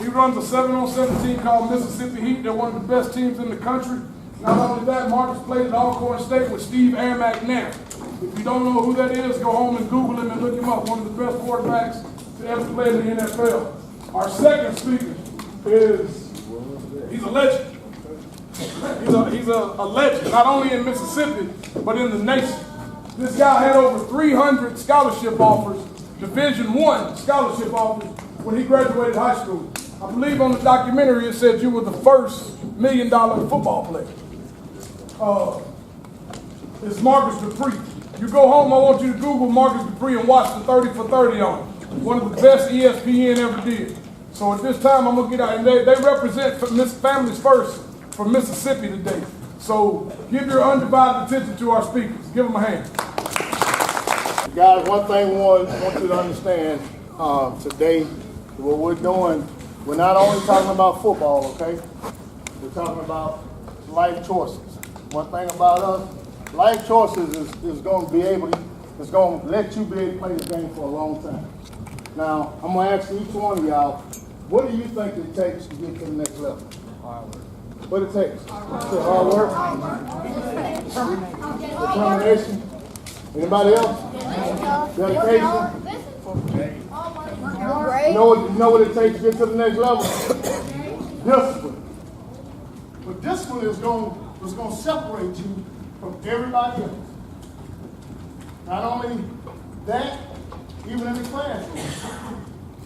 He runs a 7-on-7 team called Mississippi Heat. They're one of the best teams in the country. Not only that, Marcus played at Alcorn State with Steve Ermac now. If you don't know who that is, go home and Google him and look him up. One of the best quarterbacks to ever play in the NFL. Our second speaker he's a legend. He's a legend, not only in Mississippi, but in the nation. This guy had over 300 scholarship offers, Division I scholarship offers, when he graduated high school. I believe on the documentary it said you were the first $1 million football player. It's Marcus Dupree. You go home, I want you to Google Marcus Dupree and watch the 30 for 30 on it. One of the best ESPN ever did. So at this time, I'm going to get out, and they represent Families First from Mississippi today. So give your undivided attention to our speakers. Give them a hand. Guys, one thing I want you to understand today, what we're doing, we're not only talking about football, okay? We're talking about life choices. One thing about us, life choices is going to be able to, it's going to let you be able to play the game for a long time. Now, I'm going to ask each one of y'all, what do you think it takes to get to the next level? Hard work. What it takes? Hard work? Determination? Anybody else? Dedication? You know what it takes to get to the next level? Discipline. But discipline is going to separate you from everybody else. Not only that, even in the classroom.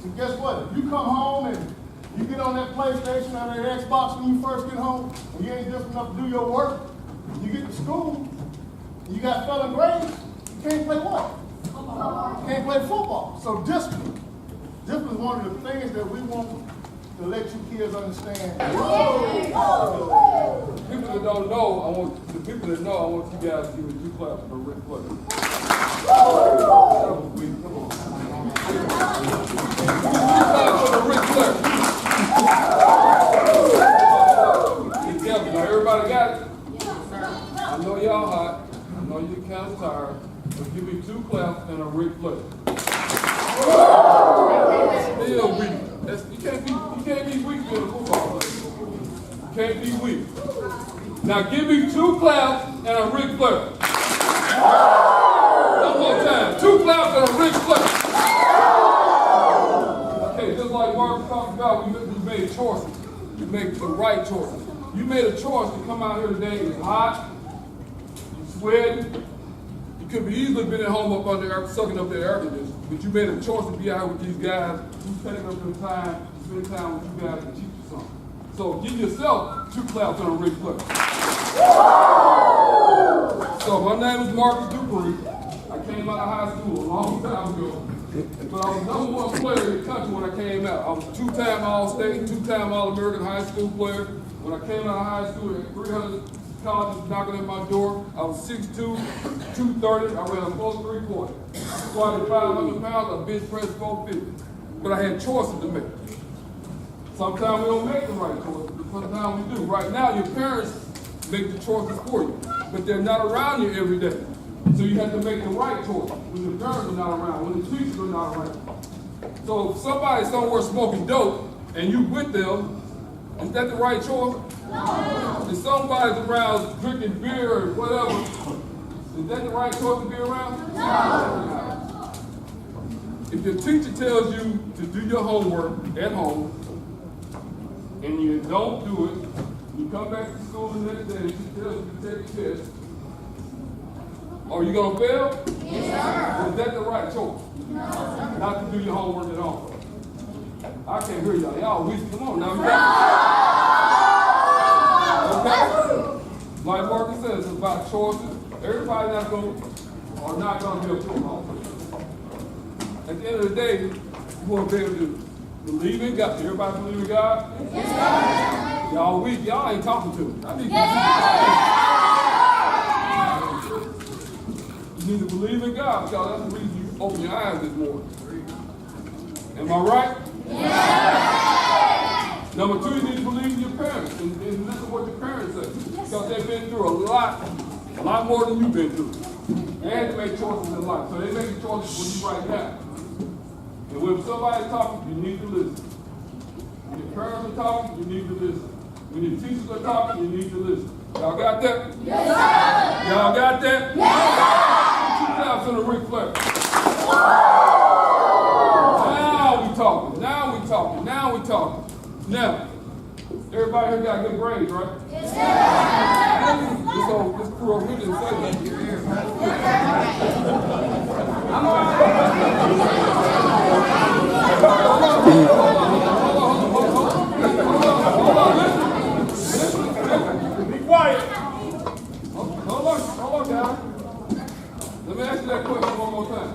So guess what? If you come home and you get on that PlayStation or that Xbox when you first get home, and you ain't disciplined enough to do your work, you get to school, and you got failing grades, you can't play what? You can't play football. So discipline. Discipline is one of the things that we want to let you kids understand. People that don't know, I want you guys to give me 2 claps for Rick Flutter. That was weak. Come on. 2 claps for Rick Flutter. Together. Now everybody got it? I know y'all hot. I know you're kind of tired. But give me 2 claps and a Rick Flutter. Still weak. You can't be weak in a football player. You can't be weak. Now give me 2 claps and a Ric Flair. One more time. 2 claps and a Ric Flair. Okay, just like Mark talked about, we made choices. We make the right choices. You made a choice to come out here today. It's hot. You're sweating. You could be easily been at home up under sucking up their air conditioning. But you made a choice to be out here with these guys who take up their time to spend time with you guys and teach you something. So give yourself 2 claps on a Ric Flair. So my name is Marcus Dupree. I came out of high school a long time ago. But I was the #1 player in the country when I came out. I was a 2-time All-State, 2-time All-American high school player. When I came out of high school, there were 300 colleges knocking at my door. I was 6'2", 230. I ran a 4.75. I squatted 500 pounds. I bench pressed 450. But I had choices to make. Sometimes we don't make the right choices, but sometimes we do. Right now, your parents make the choices for you, but they're not around you every day. So you have to make the right choice when your parents are not around, when the teachers are not around. So if somebody's somewhere smoking dope and you with them, is that the right choice? No. If somebody's around drinking beer or whatever, is that the right choice to be around? No. If your teacher tells you to do your homework at home and you don't do it, you come back to school the next day and she tells you to take a test, are you going to fail? Yes, sir. Is that the right choice? No, sir. Not to do your homework at home. I can't hear y'all. Y'all weak. Come on now. Okay? Like Marcus says, it's about choices. Everybody are not going to be a football player. At the end of the day, you want to be able to believe in God. Everybody believe in God? Yes, sir. Y'all weak. Y'all ain't talking to me. I need you need to believe in God because that's the reason you open your eyes this morning. Am I right? Yes. Number 2, you need to believe in your parents and listen to what your parents say because they've been through a lot more than you've been through. And they make choices in life. So they make choices for you right now. And when somebody's talking, you need to listen. You When your parents are talking, you need to listen. When your teachers are talking, you need to listen. Y'all got that? Yes, sir. Y'all got that? Yes, sir. 2 claps in the Ric Flair. Now we talking. Now we talking. Now we talking. Now, everybody here got good grades, right? Yes, sir. This crew over here didn't say that. Be quiet. Hold on, guys. Let me ask you that question one more time.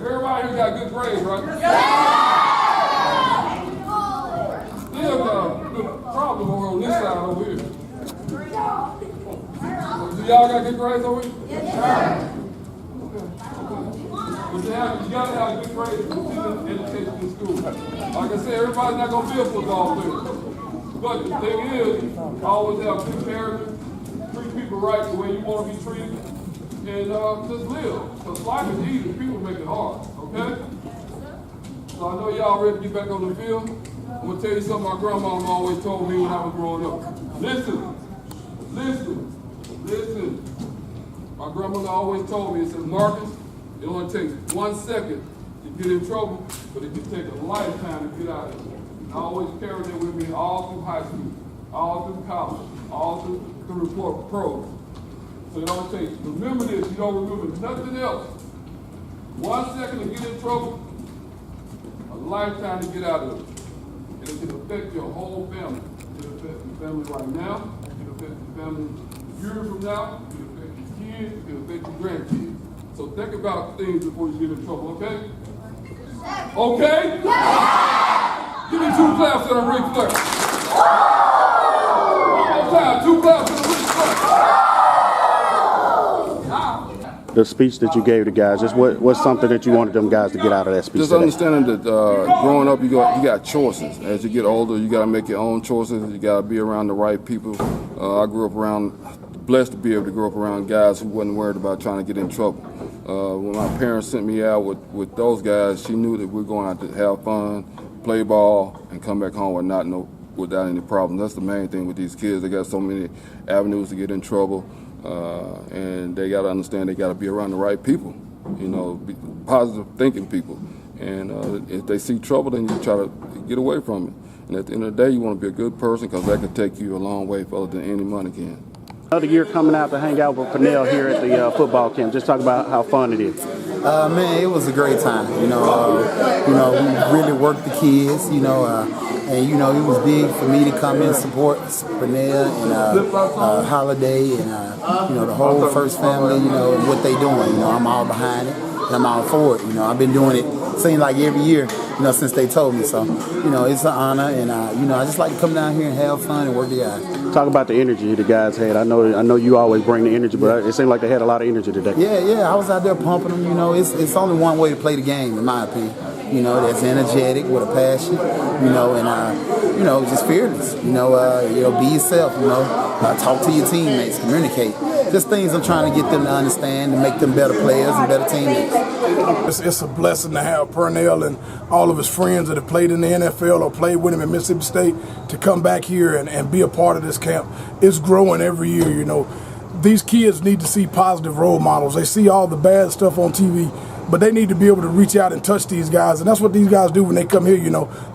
Everybody here got good grades, right? Still got a good problem over on this side over here. Do y'all got good grades over here? Yes, sir. But you gotta have good grades to continue education in school. Like I said, everybody's not gonna be a football player. But the thing is, always have good character, treat people right the way you want to be treated, and just live. Because life is easy, people make it hard, okay? So I know y'all ready to get back on the field. I'm going to tell you something my grandmama always told me when I was growing up. Listen. My grandmother always told me, it says, Marcus, it only takes 1 second to get in trouble, but it can take a lifetime to get out of it. I always carried it with me all through high school, all through college, all through pros. So it only takes, remember this, you don't remember nothing else. 1 second to get in trouble, a lifetime to get out of it. And it can affect your whole family. It can affect your family right now, it can affect your family a year from now, it can affect your kids, it can affect your grandkids. So think about things before you get in trouble, okay? Okay? Give me 2 claps and a Ric Flair. One more time, 2 claps and a Ric Flair. The speech that you gave the guys, just what's something that you wanted them guys to get out of that speech? Just today? understanding that growing up, you got choices. As you get older, you got to make your own choices. You got to be around the right people. I grew up blessed to be able to grow up around guys who wasn't worried about trying to get in trouble. When my parents sent me out with those guys, she knew that we're going out to have fun, play ball, and come back home without any problems. That's the main thing with these kids. They got so many avenues to get in trouble, and they got to understand they got to be around the right people, positive thinking people. And if they see trouble, then you try to get away from it. And at the end of the day, you want to be a good person because that can take you a long way further than any money can. Another year coming out to hang out with Pernell here at the football camp. Just talk about how fun it is. Man, it was a great time. We really worked the kids. And it was big for me to come and support Pernell and Holiday and the whole First Family. And what they doing. I'm all behind it and I'm all for it. I've been doing it. Seems like every year. Since they told me so. It's an honor, and I just like to come down here and have fun and work the guys. Talk about the energy the guys had. I know you always bring the energy, but it seemed like they had a lot of energy today. Yeah. I was out there pumping them. It's only one way to play the game, in my opinion. That's energetic with a passion. Just fearless. Be yourself. Talk to your teammates, communicate. Just things I'm trying to get them to understand and make them better players and better teammates. It's a blessing to have Pernell and all of his friends that have played in the NFL or played with him in Mississippi State to come back here and be a part of this camp. It's growing every year, These kids need to see positive role models. They see all the bad stuff on TV, but they need to be able to reach out and touch these guys. And that's what these guys do when they come here,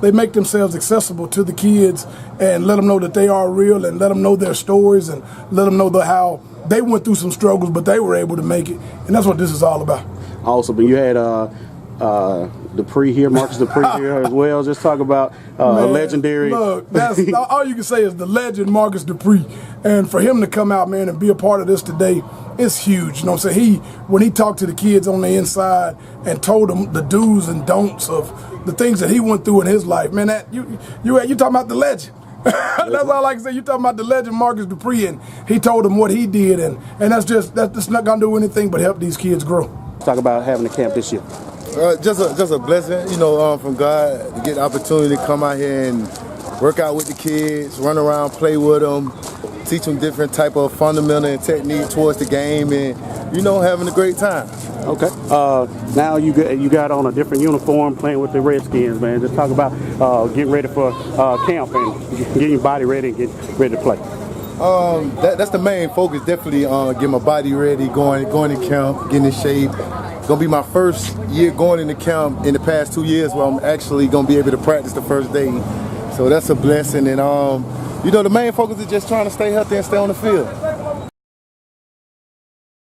They make themselves accessible to the kids and let them know that they are real and let them know their stories and let them know how they went through some struggles, but they were able to make it. And that's what this is all about. Awesome. But you had Dupree here, Marcus Dupree here as well. Just talk about legendary. Look, that's all you can say is the legend Marcus Dupree. And for him to come out, man, and be a part of this today, it's huge. You know what I'm saying? When he talked to the kids on the inside and told them the do's and don'ts of the things that he went through in his life, man, that you talking about the legend. That's all I can say. You talking about the legend Marcus Dupree, and he told them what he did, and that's not gonna do anything but help these kids grow. Talk about having a camp this year. Just a blessing, from God to get the opportunity to come out here and work out with the kids, run around, play with them, teach them different type of fundamental and technique towards the game, and having a great time. Okay. Now you got on a different uniform, playing with the Redskins, man. Just talk about getting ready for camp and getting your body ready and getting ready to play. That's the main focus. Definitely getting my body ready, going to camp, getting in shape. Gonna be my first year going into camp in the past 2 years where I'm actually gonna be able to practice the first day. So that's a blessing. And the main focus is just trying to stay healthy and stay on the field.